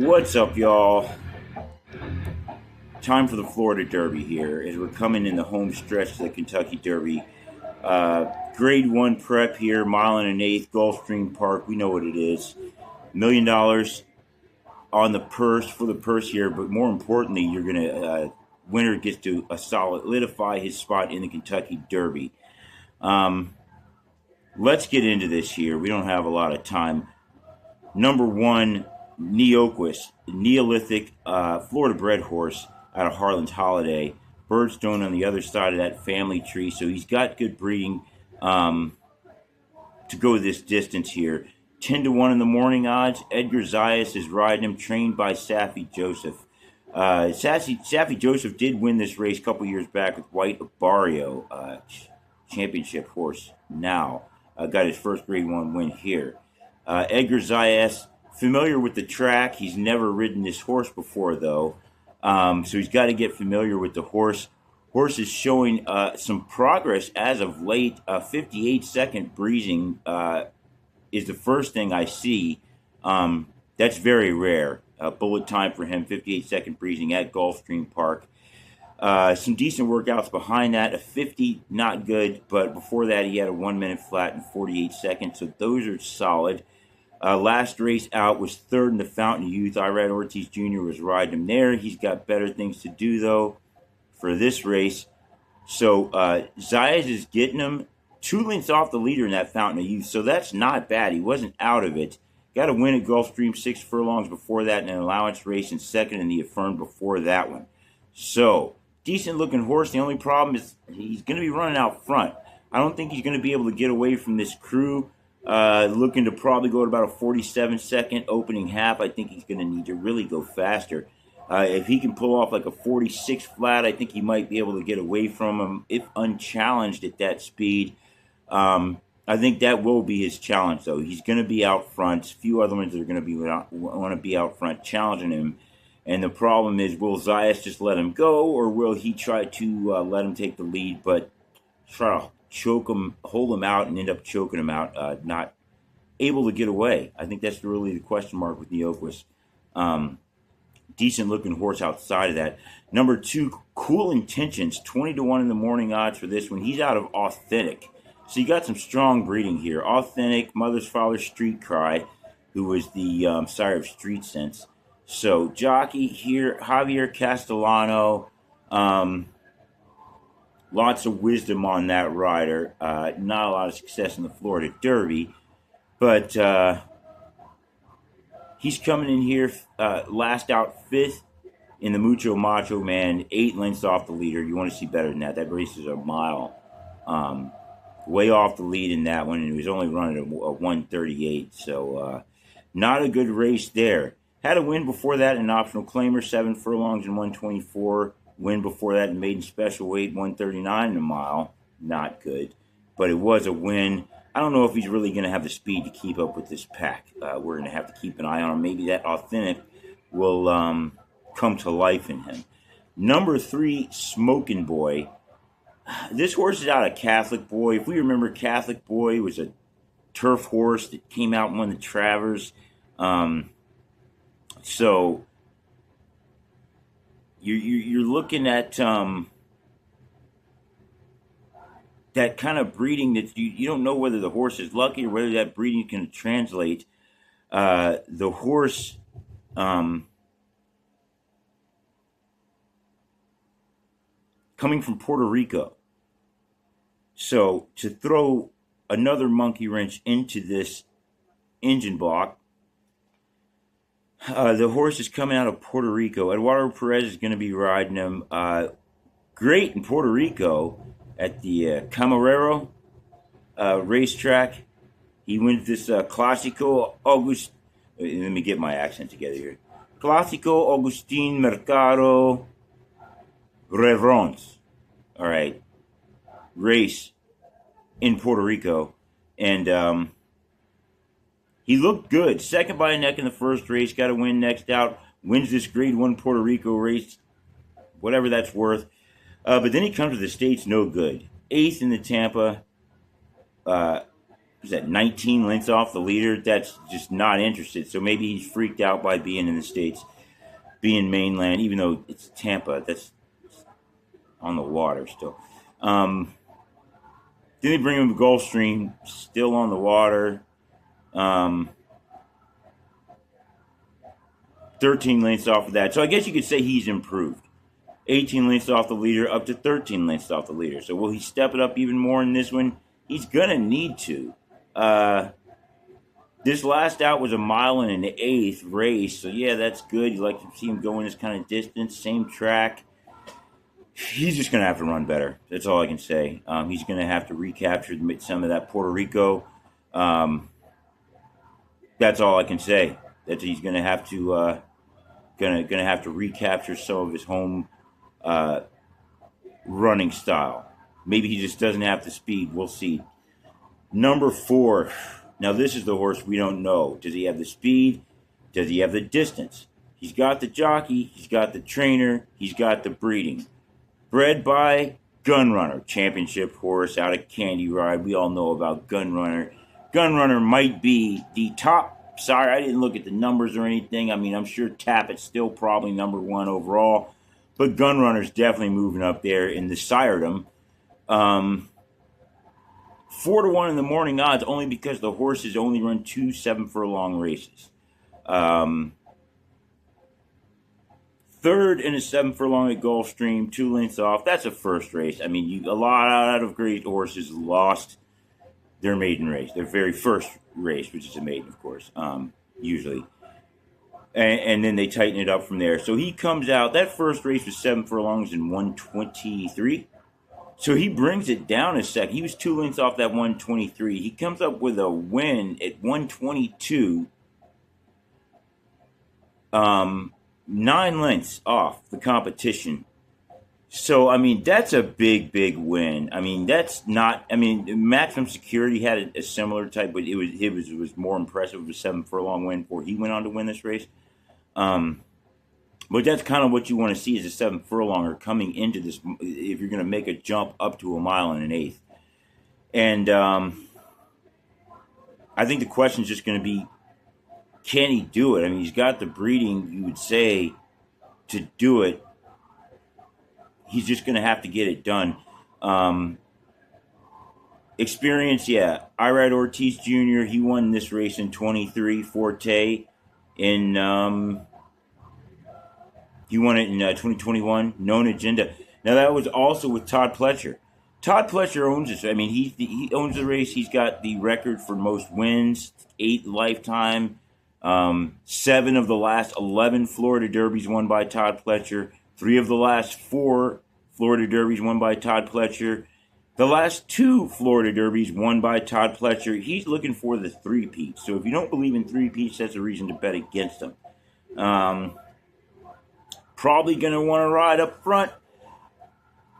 What's up, y'all? Time for the Florida Derby here as we're coming in the home stretch to the Kentucky Derby. Grade 1 prep here, mile and an eighth, Gulfstream Park. We know what it is. $1 million on the purse for the purse here, but more importantly, you're gonna winner gets to solidify his spot in the Kentucky Derby. Let's get into this here. We don't have a lot of time. Number one, Neolithic Florida bred horse out of Harlan's Holiday. Birdstone on the other side of that family tree, so he's got good breeding to go this distance here. 10-1 in the morning odds. Edgar Zayas is riding him, trained by Saffie Joseph. Saffie Joseph did win this race a couple years back with White Barrio, championship horse now. Got his first grade 1 win here. Edgar Zayas, familiar with the track. He's never ridden this horse before, though. So he's got to get familiar with the horse. Horse is showing some progress as of late. 58-second breezing is the first thing I see. That's very rare. Bullet time for him, 58-second breezing at Gulfstream Park. Some decent workouts behind that. A 50, not good, but before that he had a 1 minute flat in 48 seconds, so those are solid. Last race out was third in the Fountain of Youth. Irad Ortiz Jr. was riding him there. He's got better things to do, though, for this race. So Zayas is getting him 2 lengths off the leader in that Fountain of Youth, so that's not bad. He wasn't out of it. Got a win at Gulfstream 6 furlongs before that, and an allowance race in second in the Affirmed before that one. So, decent-looking horse. The only problem is he's going to be running out front. I don't think he's going to be able to get away from this crew. Looking to probably go at about a 47-second opening half. I think he's going to need to really go faster. If he can pull off like a 46 flat, I think he might be able to get away from him if unchallenged at that speed. I think that will be his challenge, though. He's going to be out front. A few other ones that are going to want to be out front challenging him. And the problem is, will Zayas just let him go, or will he try to let him take the lead, but try to choke him, hold him out, and end up choking him out, not able to get away? I think that's really the question mark with Neoquist. Decent-looking horse outside of that. Number 2, Cool Intentions, 20-1 in the morning odds for this one. He's out of Authentic. So you got some strong breeding here. Authentic, Mother's Father's Street Cry, who was the sire of Street Sense. So jockey here, Javier Castellano. Lots of wisdom on that rider. Not a lot of success in the Florida Derby. But he's coming in here last out 5th in the Mucho Macho Man, 8 lengths off the leader. You want to see better than that. That race is a mile. Way off the lead in that one, and he was only running a 138. So not a good race there. Had a win before that in optional claimer, 7 furlongs and 124. Win before that in maiden special weight, 139 in a mile. Not good, but it was a win. I don't know if he's really going to have the speed to keep up with this pack. We're going to have to keep an eye on him. Maybe that Authentic will come to life in him. Number 3, Smokin' Boy. This horse is out of Catholic Boy. If we remember, Catholic Boy was a turf horse that came out and won the Travers. So you're looking at that kind of breeding that you don't know whether the horse is lucky or whether that breeding can translate. The horse coming from Puerto Rico. So to throw another monkey wrench into this engine block, the horse is coming out of Puerto Rico. Eduardo Perez is going to be riding him. Great in Puerto Rico at the Camarero racetrack. He wins this Clásico August. Let me get my accent together here. Clásico Agustín Mercado Reverons. All right. Race in Puerto Rico. And he looked good. Second by a neck in the first race. Got a win next out. Wins this grade 1 Puerto Rico race. Whatever that's worth. But then he comes to the States no good. 8th in the Tampa was that 19 lengths off the leader. That's just not interested. So maybe he's freaked out by being in the States, being mainland, even though it's Tampa. That's on the water still. Then they bring him to Gulfstream, still on the water. 13 lengths off of that. So I guess you could say he's improved. 18 lengths off the leader, up to 13 lengths off the leader. So will he step it up even more in this one? He's going to need to. This last out was a mile and an eighth race. So, yeah, that's good. You like to see him going this kind of distance, same track. He's just going to have to run better. That's all I can say. He's going to have to recapture some of that Puerto Rico. That's all I can say. That he's going to have to going to have to recapture some of his home running style. Maybe he just doesn't have the speed. We'll see. Number 4. Now this is the horse we don't know. Does he have the speed? Does he have the distance? He's got the jockey. He's got the trainer. He's got the breeding. Bred by Gunrunner, championship horse out of Candy Ride. We all know about Gunrunner. Gunrunner might be the top. Sorry, I didn't look at the numbers or anything. I mean, I'm sure Tappett's still probably number 1 overall. But Gunrunner's definitely moving up there in the siredom. 4-1 in the morning odds, only because the horses only run 2 7-furlong races. Third in a 7-furlong at Gulfstream, 2 lengths off. That's a first race. I mean, a lot of great horses lost their maiden race, their very first race, which is a maiden, of course, usually. And then they tighten it up from there. So he comes out. That first race was 7 furlongs in 123. So he brings it down a sec. He was 2 lengths off that 123. He comes up with a win at 122. 9 lengths off the competition. So, I mean, that's a big, big win. I mean, that's not, I mean, Maximum Security had a similar type, but it was more impressive. It was a 7 furlong win before he went on to win this race. But that's kind of what you want to see is a 7 furlonger coming into this, if you're going to make a jump up to a mile and an eighth. And I think the question is just going to be, can he do it? I mean, he's got the breeding, you would say, to do it. He's just going to have to get it done. Experience, yeah. Irad Ortiz Jr., he won this race in 23. Forte in, he won it in 2021. Known Agenda. Now, that was also with Todd Pletcher. Todd Pletcher owns this. I mean, he owns the race. He's got the record for most wins, 8 lifetime. 7 of the last 11 Florida Derbies won by Todd Pletcher. 3 of the last 4 Florida Derbies won by Todd Pletcher. The last 2 Florida Derbies won by Todd Pletcher. He's looking for the 3-peat. So if you don't believe in 3-peats, that's a reason to bet against him. Probably going to want to ride up front.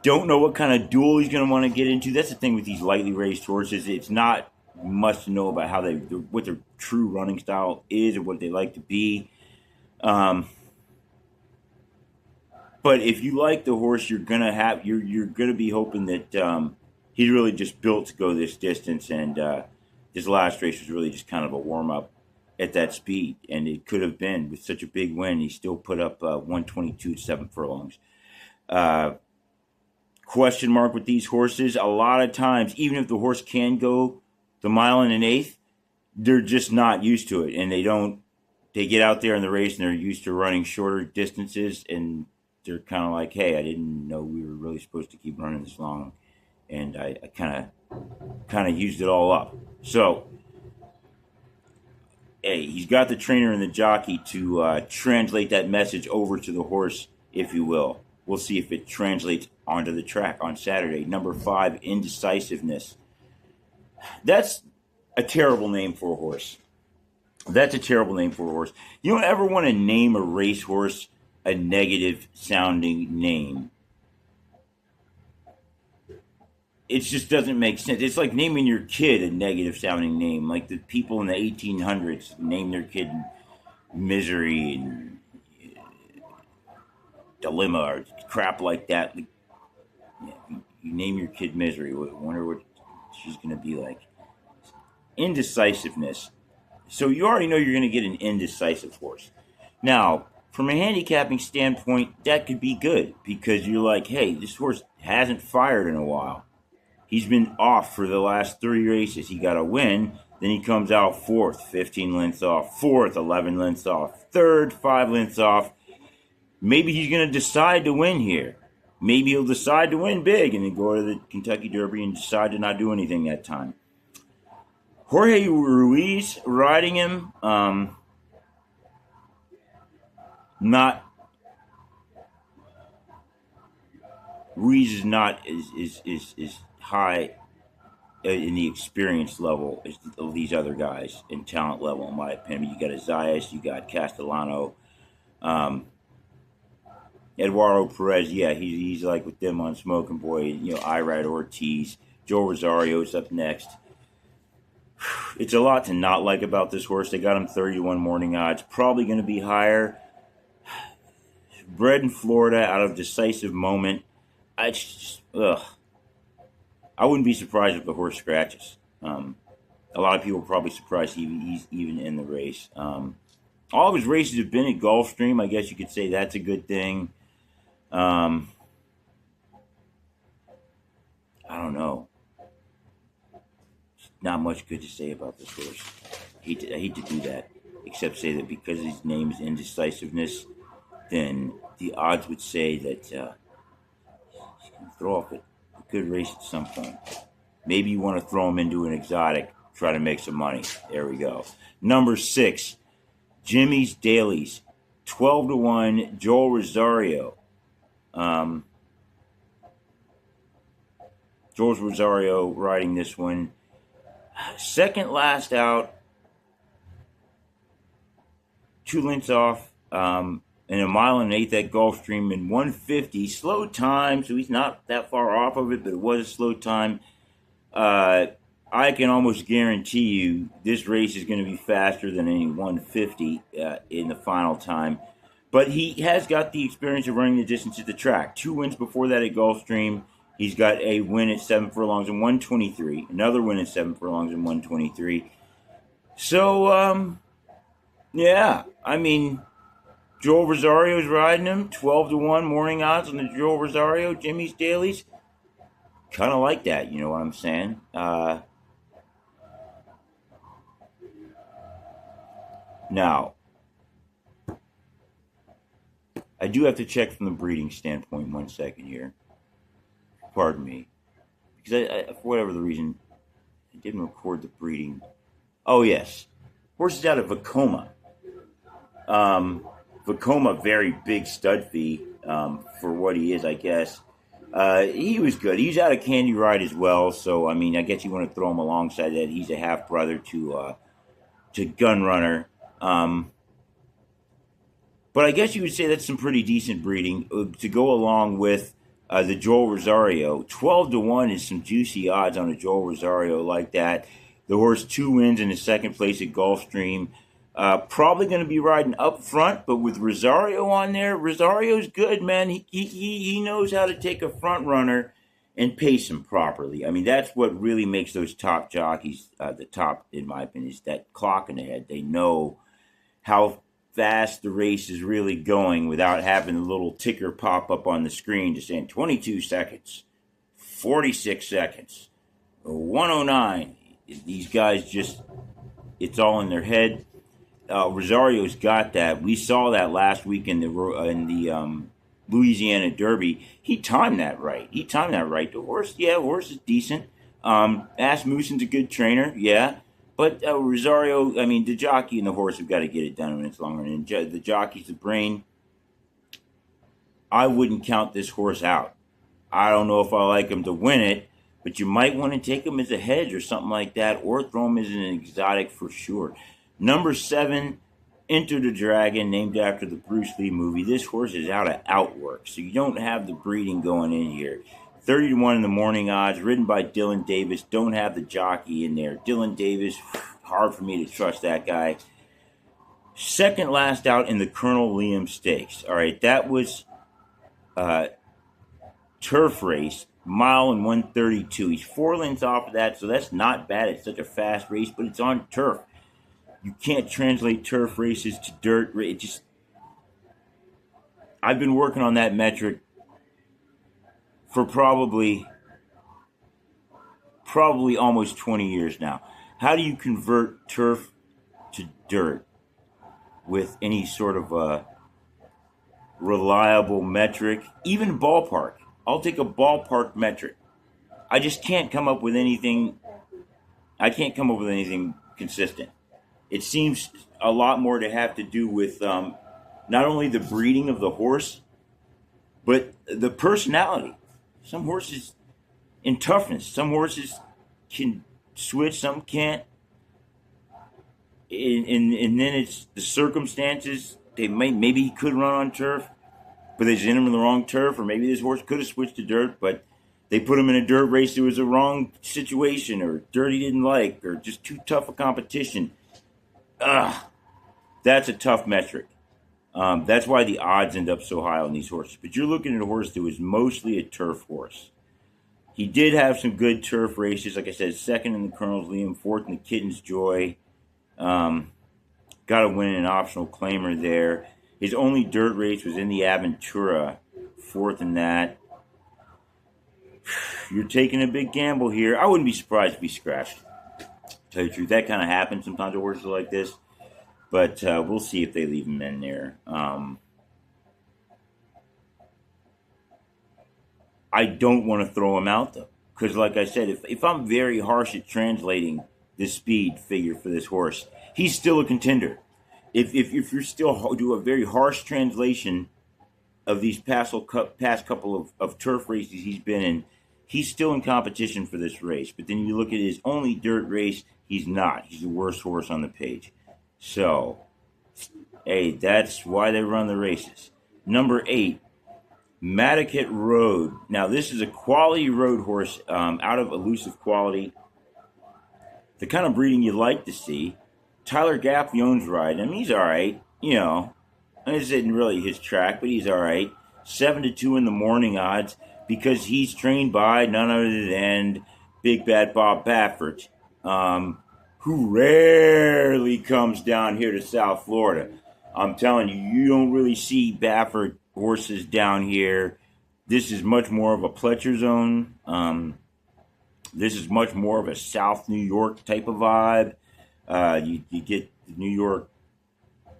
Don't know what kind of duel he's going to want to get into. That's the thing with these lightly raced horses. It's not much to know about how what their true running style is or what they like to be. But if you like the horse, you're gonna be hoping that he's really just built to go this distance. And this last race was really just kind of a warm up at that speed, and it could have been with such a big win. He still put up 122 7 furlongs. Question mark with these horses. A lot of times, even if the horse can go the mile and an eighth, they're just not used to it, and they get out there in the race and they're used to running shorter distances, and they're kind of like, hey, I didn't know we were really supposed to keep running this long, and I kind of used it all up. So, hey, he's got the trainer and the jockey to translate that message over to the horse, if you will. We'll see if it translates onto the track on Saturday. Number 5, Indecisiveness. That's a terrible name for a horse. That's a terrible name for a horse. You don't ever want to name a racehorse a negative-sounding name. It just doesn't make sense. It's like naming your kid a negative-sounding name. Like the people in the 1800s named their kid Misery and Dilemma or crap like that. Like, you name your kid Misery. I wonder what she's going to be like. indecisiveness. So you already know you're going to get an indecisive horse. Now, from a handicapping standpoint, that could be good because you're like, hey, this horse hasn't fired in a while. He's been off for the last 3 races. He got a win, then he comes out fourth, 15 lengths off, fourth, 11 lengths off, third, 5 lengths off. Maybe he's going to decide to win here. Maybe he'll decide to win big and then go to the Kentucky Derby and decide to not do anything that time. Jorge Ruiz riding him, Ruiz is not is high in the experience level as these other guys in talent level, in my opinion. You got Zayas, you got Castellano, Eduardo Perez. Yeah, he's like with them on Smoking Boy. You know, Irad, Ortiz, Joe Rosario's up next. It's a lot to not like about this horse. They got him 30-1 morning odds. Probably going to be higher. Bred in Florida out of Decisive Moment. I wouldn't be surprised if the horse scratches. A lot of people are probably surprised he's even in the race. All of his races have been at Gulfstream. I guess you could say that's a good thing. I don't know. Not much good to say about this horse. I hate to do that, except say that because his name is Indecisiveness, then the odds would say that he's going to throw off a good race at some point. Maybe you want to throw him into an exotic, try to make some money. There we go. Number 6, Jimmy's Dailies, 12-1, Joel Rosario. Joel Rosario riding this one. Second last out, 2 lengths off, in a mile and 1/8 at Gulfstream in 150. Slow time, so he's not that far off of it, but it was a slow time. I can almost guarantee you this race is going to be faster than any 150 in the final time. But he has got the experience of running the distance at the track. 2 wins before that at Gulfstream. He's got a win at 7 furlongs in 123. Another win at 7 furlongs in 123. So, yeah. I mean, Joel Rosario's riding him. 12-1 morning odds on the Joel Rosario, Jimmy's Dailies. Kind of like that, you know what I'm saying? Now, I do have to check from the breeding standpoint 1 second here. Pardon me. Because I for whatever the reason, I didn't record the breeding. Oh, yes. Horse is out of Vacoma. Vacoma, very big stud fee for what he is, I guess. He was good. He's out of Candy Ride as well, so, I mean, I guess you want to throw him alongside that. He's a half-brother to Gunrunner. But I guess you would say that's some pretty decent breeding to go along with the Joel Rosario. 12-1 is some juicy odds on a Joel Rosario like that. The horse 2 wins in his second place at Gulfstream. Probably going to be riding up front, but with Rosario on there, Rosario's good, man. He knows how to take a front runner and pace him properly. I mean, that's what really makes those top jockeys the top, in my opinion, is that clock in the head. They know how fast the race is really going without having the little ticker pop up on the screen just saying 22 seconds, 46 seconds, 109. These guys just, it's all in their head. Rosario's got that. We saw that last week in the Louisiana Derby. He timed that right. The horse is decent. Asmussen's a good trainer, yeah. But Rosario, I mean, the jockey and the horse have got to get it done when it's longer. And the jockey's the brain. I wouldn't count this horse out. I don't know if I like him to win it, but you might want to take him as a hedge or something like that, or throw him as an exotic for sure. Number 7, Enter the Dragon, named after the Bruce Lee movie. This horse is out of Outwork, so you don't have the breeding going in here. 30-1 in the morning odds, ridden by Dylan Davis. Don't have the jockey in there. Dylan Davis, hard for me to trust that guy. Second last out in the Colonel Liam Stakes. All right, that was turf race. mile and 132. He's 4 lengths off of that, so that's not bad. It's such a fast race, but it's on turf. You can't translate turf races to dirt. I've been working on that metric for probably almost 20 years now. How do you convert turf to dirt with any sort of a reliable metric? Even ballpark. I'll take a ballpark metric. I just can't come up with anything. I can't come up with anything consistent. It seems a lot more to have to do with not only the breeding of the horse, but the personality. Some horses in toughness. Some horses can switch, some can't. And then it's the circumstances. Maybe he could run on turf, but they sent him in the wrong turf, or maybe this horse could have switched to dirt, but they put him in a dirt race that was a wrong situation, or dirt he didn't like, or just too tough a competition. That's a tough metric. That's why the odds end up so high on these horses. But you're looking at a horse that was mostly a turf horse. He did have some good turf races. Like I said, second in the Colonel's Liam, fourth in the Kitten's Joy. Got to win an optional claimer there. His only dirt race was in the Aventura, fourth in that. You're taking a big gamble here. I wouldn't be surprised if he scratched. To tell you the truth, that kind of happens sometimes with horses like this. But we'll see if they leave him in there. I don't want to throw him out, though. Because, like I said, if I'm very harsh at translating the speed figure for this horse, he's still a contender. If you're still do a very harsh translation of these past couple of turf races he's been in, he's still in competition for this race. But then you look at his only dirt race, he's not. He's the worst horse on the page. So, hey, that's why they run the races. Number 8, Madaket Road. Now, this is a quality road horse out of Elusive Quality. The kind of breeding you like to see. Tyler Gaffion's riding him. He's all right. You know, this isn't really his track, but he's all right. 7-2 in the morning odds because he's trained by none other than Big Bad Bob Baffert, who rarely comes down here to South Florida. I'm telling you, you don't really see Baffert horses down here. This is much more of a Pletcher zone. This is much more of a South New York type of vibe. You get New York,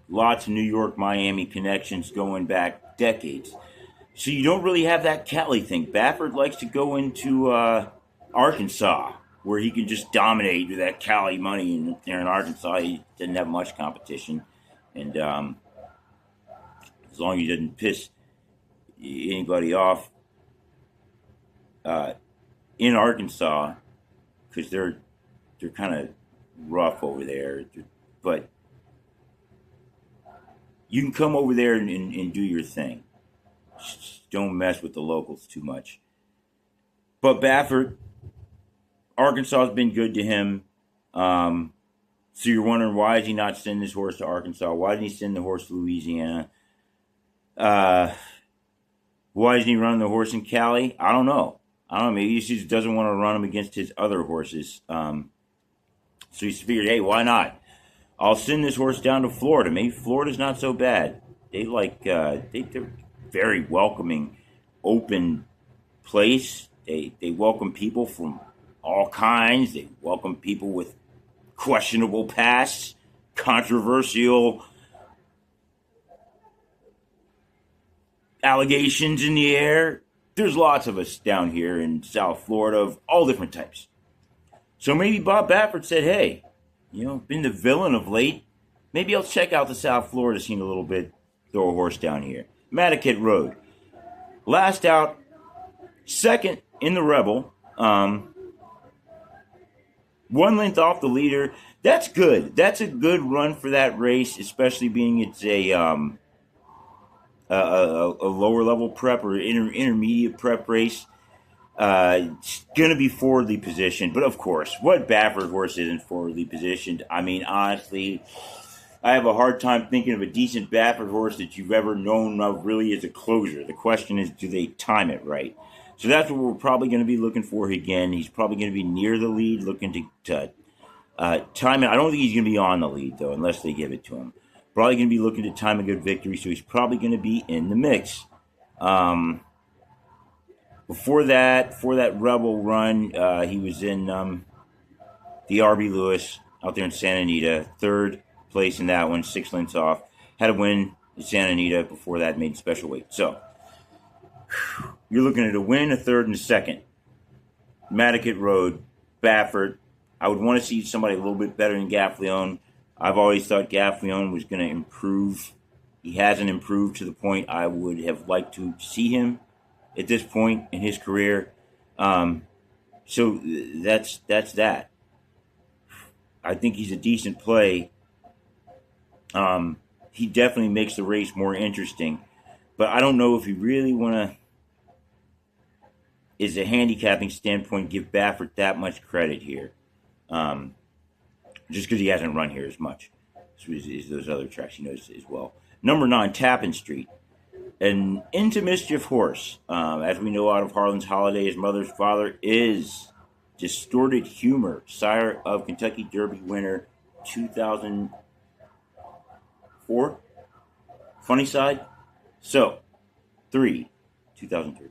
lots of New York, Miami connections going back decades. So you don't really have that Cali thing. Baffert likes to go into Arkansas, where he can just dominate with that Cali money. There in Arkansas, he doesn't have much competition. And as long as he doesn't piss anybody off in Arkansas, because they're kind of rough over there. But you can come over there and do your thing. Just don't mess with the locals too much. But Baffert, Arkansas has been good to him. So you're wondering, why is he not sending this horse to Arkansas? Why didn't he send the horse to Louisiana? Why isn't he running the horse in Cali? I don't know. Maybe he just doesn't want to run him against his other horses. So he figured, hey, why not? I'll send this horse down to Florida. Maybe Florida's not so bad. They're very welcoming, open place. They welcome people from all kinds. They welcome people with questionable pasts, controversial allegations in the air. There's lots of us down here in South Florida of all different types. So maybe Bob Baffert said, hey, been the villain of late. Maybe I'll check out the South Florida scene a little bit, throw a horse down here. Madaket Road. Last out, second in the Rebel. 1 length off the leader. That's good. That's a good run for that race, especially being it's a lower level prep or intermediate prep race. It's going to be forwardly positioned. But of course, what Baffert horse isn't forwardly positioned? I mean, honestly, I have a hard time thinking of a decent Baffert horse that you've ever known of really as a closer. The question is, do they time it right? So that's what we're probably going to be looking for again. He's probably going to be near the lead, looking to time it. I don't think he's going to be on the lead, though, unless they give it to him. Probably going to be looking to time a good victory, so he's probably going to be in the mix. Before that Rebel run, he was in the RB Lewis out there in Santa Anita, third place in that one, 6 lengths off. Had a win in Santa Anita. Before that, made special weight. So you're looking at a win, a third, and a second. Matticat Road, Baffert. I would want to see somebody a little bit better than Gaffleone. I've always thought Gaffleone was going to improve. He hasn't improved to the point I would have liked to see him at this point in his career. So that's that. I think he's a decent play. He definitely makes the race more interesting. But I don't know if you really want to, is a handicapping standpoint, give Baffert that much credit here. Just because he hasn't run here as much as those other tracks he knows as well. Number 9, Tappan Street. An Into Mischief horse. As we know out of Harlan's Holiday, his mother's father is Distorted Humor, sire of Kentucky Derby winner 2004. Funny side. So, 2003.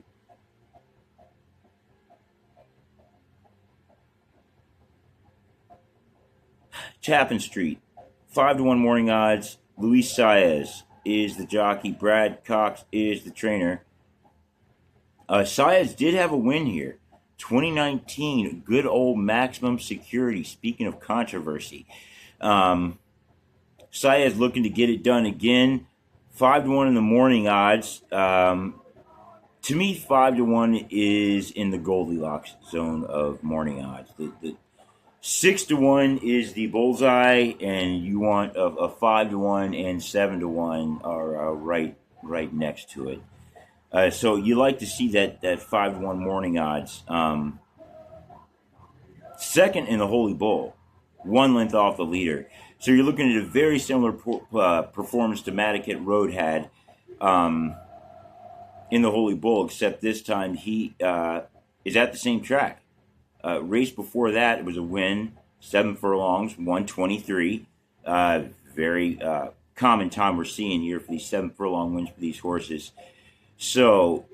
Tappan Street, 5-1 morning odds. Luis Saez is the jockey. Brad Cox is the trainer. Saez did have a win here. 2019, good old Maximum Security. Speaking of controversy, Saez looking to get it done again. 5-1 in the morning odds. To me, 5-1 is in the Goldilocks zone of morning odds. The 6-1 is the bullseye, and you want a 5-1 and 7-1 are right next to it. So you like to see that 5-1 morning odds. Second in the Holy Bull, 1 length off the leader. So you're looking at a very similar performance to Matticat Road had in the Holy Bull, except this time he is at the same track. Race before that, it was a win, 7 furlongs, 1:23. Very common time we're seeing here for these 7 furlong wins for these horses. So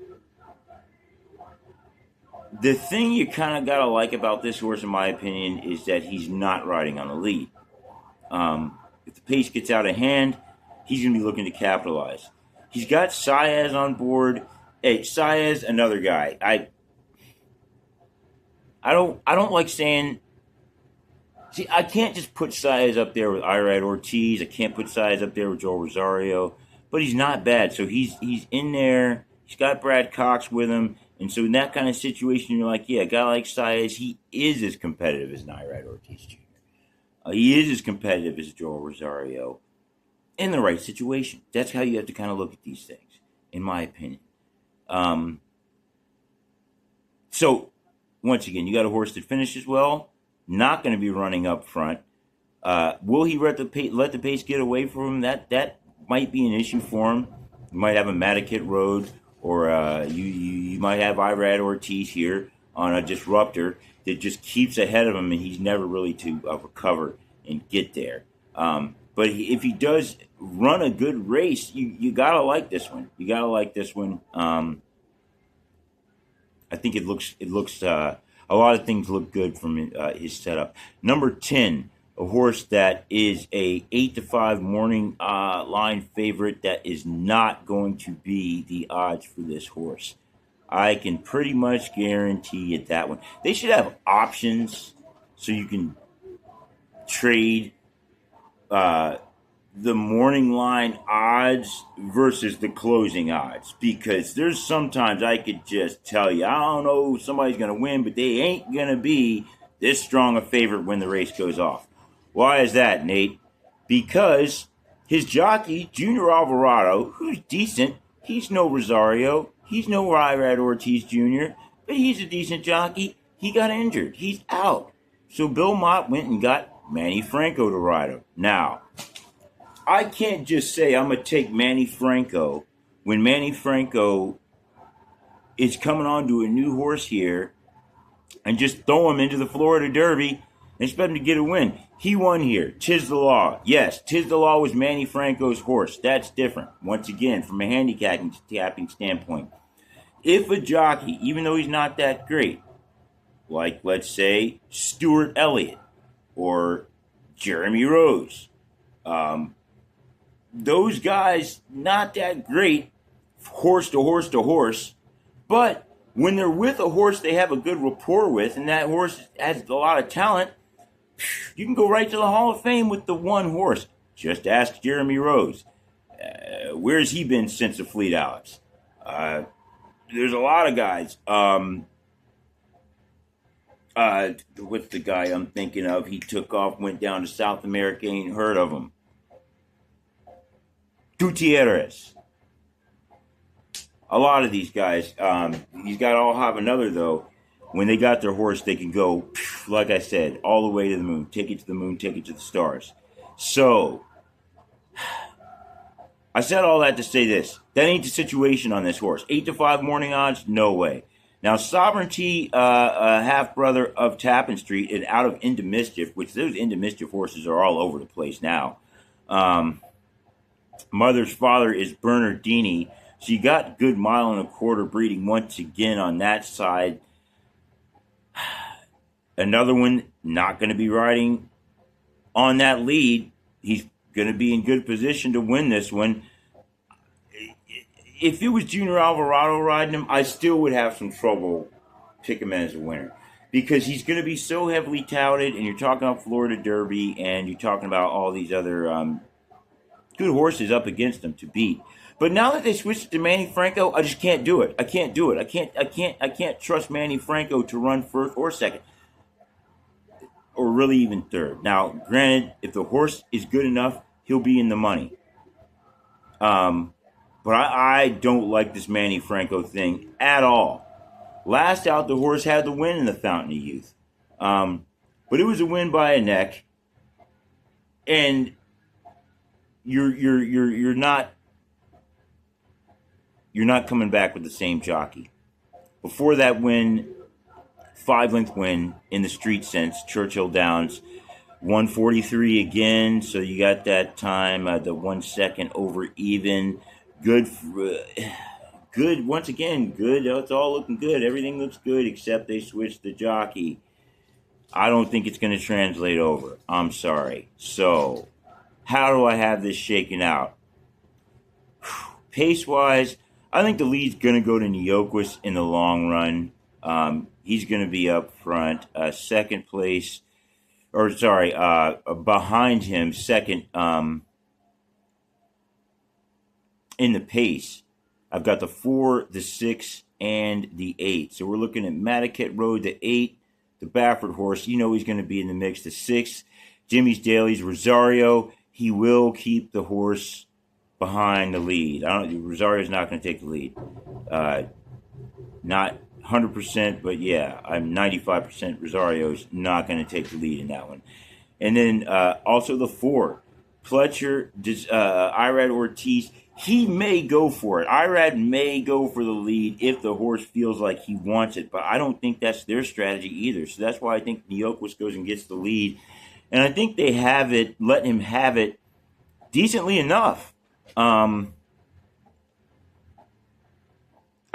the thing you kind of got to like about this horse, in my opinion, is that he's not riding on the lead. If the pace gets out of hand, he's going to be looking to capitalize. He's got Saez on board. Hey, Saez, another guy. I don't like saying. See, I can't just put Saez up there with Irad Ortiz. I can't put Saez up there with Joel Rosario. But he's not bad. So he's in there. He's got Brad Cox with him. And so in that kind of situation, you're like, yeah, a guy like Saez, he is as competitive as an Irad Ortiz Jr. He is as competitive as Joel Rosario in the right situation. That's how you have to kind of look at these things, in my opinion. So, once again, you got a horse that finishes well, not going to be running up front. Will he let the pace get away from him? That might be an issue for him. You might have a Matticat Road, or you might have Irad Ortiz here on a Disruptor that just keeps ahead of him, and he's never really to recover and get there. But if he does run a good race, you gotta like this one. You gotta like this one. I think it looks. A lot of things look good from his setup. Number 10. A horse that is a 8-5 morning line favorite that is not going to be the odds for this horse. I can pretty much guarantee you that one. They should have options so you can trade the morning line odds versus the closing odds. Because there's sometimes I could just tell you, I don't know, somebody's going to win, but they ain't going to be this strong a favorite when the race goes off. Why is that, Nate? Because his jockey, Junior Alvarado, who's decent, he's no Rosario, he's no Irad Ortiz Jr., but he's a decent jockey. He got injured. He's out. So Bill Mott went and got Manny Franco to ride him. Now, I can't just say I'm going to take Manny Franco when Manny Franco is coming on to a new horse here and just throw him into the Florida Derby and expect him to get a win. He won here. Tis the Law. Yes, Tis the Law was Manny Franco's horse. That's different. Once again, from a handicapping standpoint. If a jockey, even though he's not that great, like, let's say, Stuart Elliott or Jeremy Rose, those guys, not that great, horse to horse to horse, but when they're with a horse they have a good rapport with, and that horse has a lot of talent, you can go right to the Hall of Fame with the one horse. Just ask Jeremy Rose. Where's he been since the Fleet Alex? There's a lot of guys. What's the guy I'm thinking of? He took off, went down to South America, ain't heard of him. Gutierrez. A lot of these guys, these guys all have another, though. When they got their horse, they can go, like I said, all the way to the moon. Take it to the moon, take it to the stars. So, I said all that to say this. That ain't the situation on this horse. 8-5 morning odds? No way. Now, Sovereignty, half-brother of Tappan Street and out of Into Mischief, which those Into Mischief horses are all over the place now. Mother's father is Bernardini. So you got good 1.25 mile breeding once again on that side. Another one not going to be riding on that lead. He's going to be in good position to win this one. If it was Junior Alvarado riding him, I still would have some trouble picking him as a winner. Because he's going to be so heavily touted, and you're talking about Florida Derby, and you're talking about all these other good horses up against him to beat. But now that they switched it to Manny Franco, I just can't do it. I can't do it. I can't trust Manny Franco to run first or second, or really even third. Now, granted, if the horse is good enough, he'll be in the money. But I don't like this Manny Franco thing at all. Last out, the horse had the win in the Fountain of Youth, but it was a win by a neck, and you're not coming back with the same jockey. Before that win, 5-length win in the street sense, Churchill Downs, 143 again. So you got that time, the 1 second over even. Good. Once again, good. It's all looking good. Everything looks good except they switched the jockey. I don't think it's going to translate over. I'm sorry. So, how do I have this shaken out? Pace-wise, I think the lead's going to go to Neoquist in the long run. He's going to be up front. Second place, behind him, second in the pace. I've got the 4, the 6, and the 8. So we're looking at Mataket Road, the 8, the Baffert horse. You know he's going to be in the mix. The 6, Jimmy's Dailies, Rosario. He will keep the horse behind the lead. Rosario's not going to take the lead. Not 100%, but yeah, I'm 95% Rosario's not going to take the lead in that one. And then also the 4, Pletcher, Irad Ortiz. He may go for it. Irad may go for the lead if the horse feels like he wants it, but I don't think that's their strategy either. So that's why I think Neoquist goes and gets the lead. And I think they have it, let him have it decently enough. I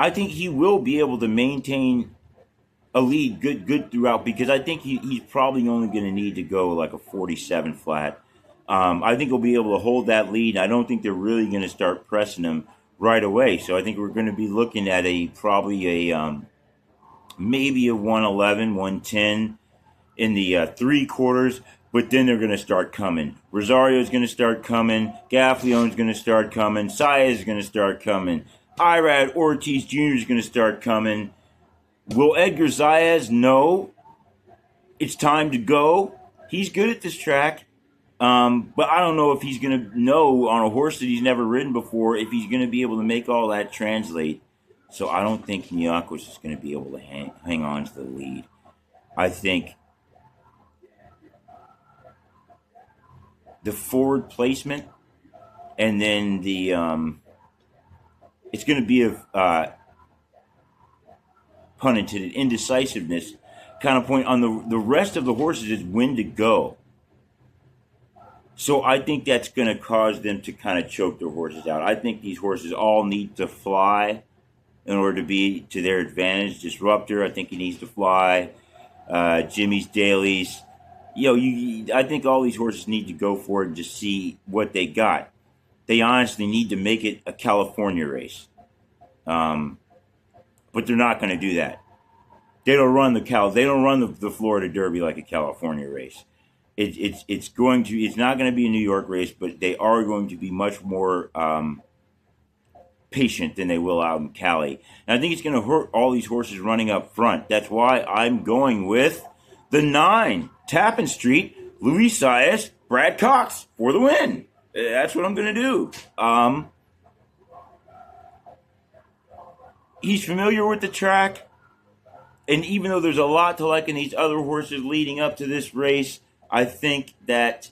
think he will be able to maintain a lead good throughout, because I think he's probably only going to need to go like a 47 flat. I think he'll be able to hold that lead. I don't think they're really going to start pressing him right away. So I think we're going to be looking at maybe a 111, 110 in the 3 quarters. But then they're going to start coming. Rosario's going to start coming. Gaffleone's going to start coming. Saez going to start coming. Irad Ortiz Jr. is going to start coming. Will Edgar Zayas know it's time to go? He's good at this track. But I don't know if he's going to know on a horse that he's never ridden before if he's going to be able to make all that translate. So I don't think Neoquist is going to be able to hang on to the lead. I think the forward placement, and then the it's going to be pun intended, indecisiveness kind of point on the rest of the horses is when to go. So I think that's going to cause them to kind of choke their horses out. I think these horses all need to fly in order to be to their advantage. Disruptor, I think he needs to fly. Jimmy's Dailies. I think all these horses need to go for it and just see what they got. They honestly need to make it a California race. But they're not going to do that. They don't run the Florida Derby like a California race. It's not going to be a New York race, but they are going to be much more patient than they will out in Cali. And I think it's going to hurt all these horses running up front. That's why I'm going with the 9, Tappan Street, Luis Saez, Brad Cox for the win. That's what I'm going to do. He's familiar with the track. And even though there's a lot to like in these other horses leading up to this race, I think that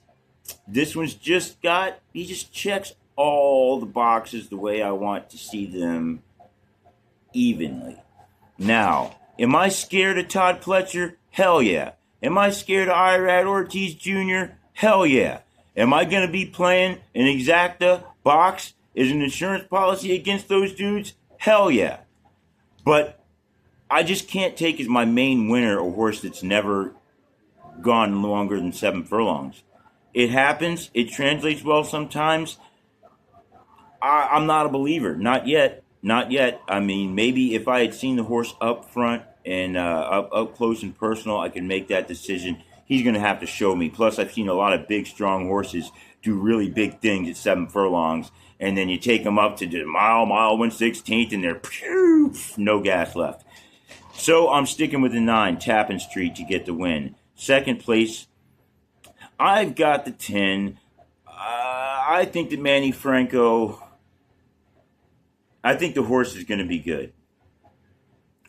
this one's he just checks all the boxes the way I want to see them evenly. Now, am I scared of Todd Pletcher? Hell yeah. Am I scared of Irad Ortiz Jr.? Hell yeah. Am I going to be playing an exacta box as an insurance policy against those dudes? Hell yeah. But I just can't take as my main winner a horse that's never gone longer than 7 furlongs. It happens. It translates well sometimes. I'm not a believer. Not yet. Not yet. I mean, maybe if I had seen the horse up front and up close and personal, I could make that decision. He's going to have to show me. Plus, I've seen a lot of big, strong horses do really big things at 7 furlongs. And then you take them up to the mile 1/16, and they're no gas left. So I'm sticking with the 9, Tappan Street, to get the win. Second place, I've got the 10. I think that Manny Franco, I think the horse is going to be good.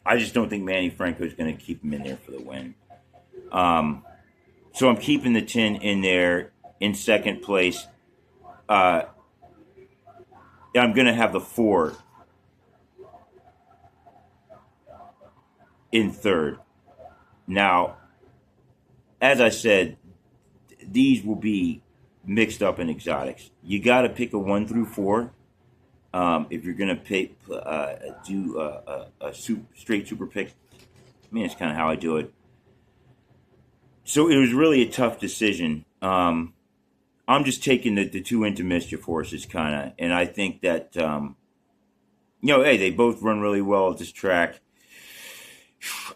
I just don't think Manny Franco is going to keep him in there for the win. So I'm keeping the 10 in there in second place. I'm going to have the 4 in third. Now, as I said, these will be mixed up in exotics. You got to pick a 1 through 4 if you're going to do a straight super pick. I mean, it's kind of how I do it. So it was really a tough decision. I'm just taking the 2 into mischief horses, kind of, and I think that hey, they both run really well at this track.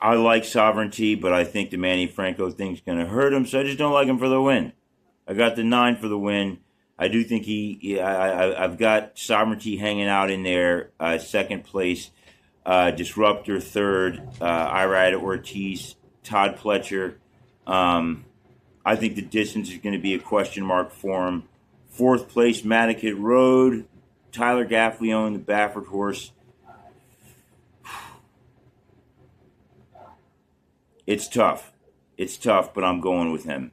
I like Sovereignty, but I think the Manny Franco thing's going to hurt him, so I just don't like him for the win. I got the 9 for the win. I do think I've got Sovereignty hanging out in there, second place. Disruptor, third. Irad Ortiz, Todd Pletcher. I think the distance is going to be a question mark for him. Fourth place, Matticat Road. Tyler Gaffleone, the Baffert horse. It's tough. It's tough, but I'm going with him.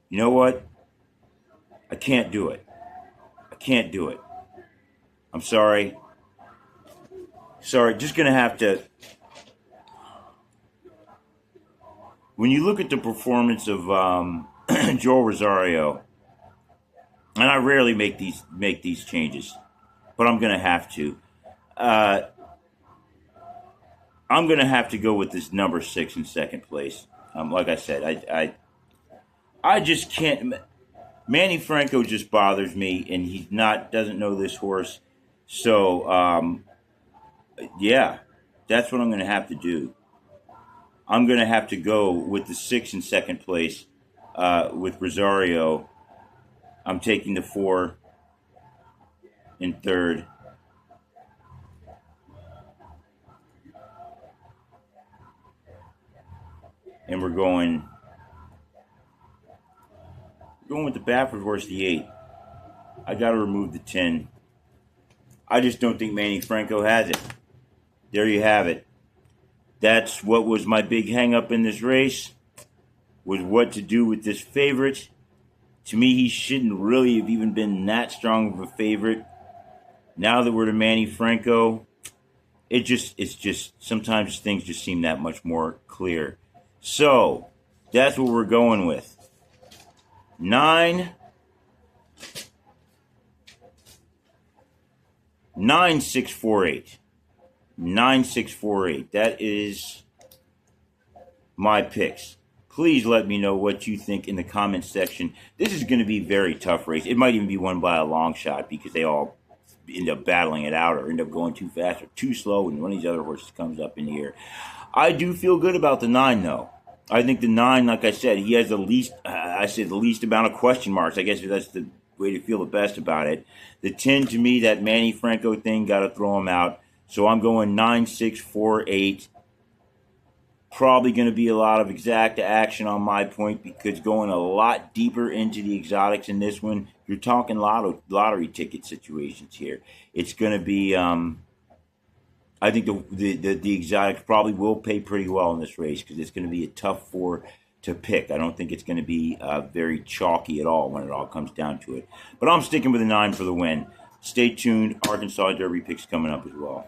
You know what? I can't do it. I can't do it. I'm sorry. Sorry, just going to have to. When you look at the performance of Joel Rosario, and I rarely make these changes, but I'm going to have to. I'm going to have to go with this number 6 in second place. Like I said, I just can't. Manny Franco just bothers me, and he doesn't know this horse. So, yeah, that's what I'm going to have to do. I'm going to have to go with the 6 in second place with Rosario. I'm taking the 4 in third. And we're going with the Baffert horse, the 8. I got to remove the 10. I just don't think Manny Franco has it. There you have it. That's what was my big hang-up in this race. was what to do with this favorite. To me, he shouldn't really have even been that strong of a favorite. Now that we're to Manny Franco, it's just sometimes things just seem that much more clear. So that's what we're going with. 9648. 9648. That is my picks. Please let me know what you think in the comments section. This is going to be a very tough race. It might even be won by a long shot because they all end up battling it out or end up going too fast or too slow, and one of these other horses comes up in here. I do feel good about the 9, though. I think the 9, like I said, he has the least, the least amount of question marks. I guess that's the way to feel the best about it. The 10, to me, that Manny Franco thing, got to throw him out. So I'm going 9648. Probably going to be a lot of exacta action on my point because going a lot deeper into the exotics in this one, you're talking lottery ticket situations here. It's going to be, I think the exotics probably will pay pretty well in this race because it's going to be a tough 4 to pick. I don't think it's going to be very chalky at all when it all comes down to it. But I'm sticking with the 9 for the win. Stay tuned. Arkansas Derby picks coming up as well.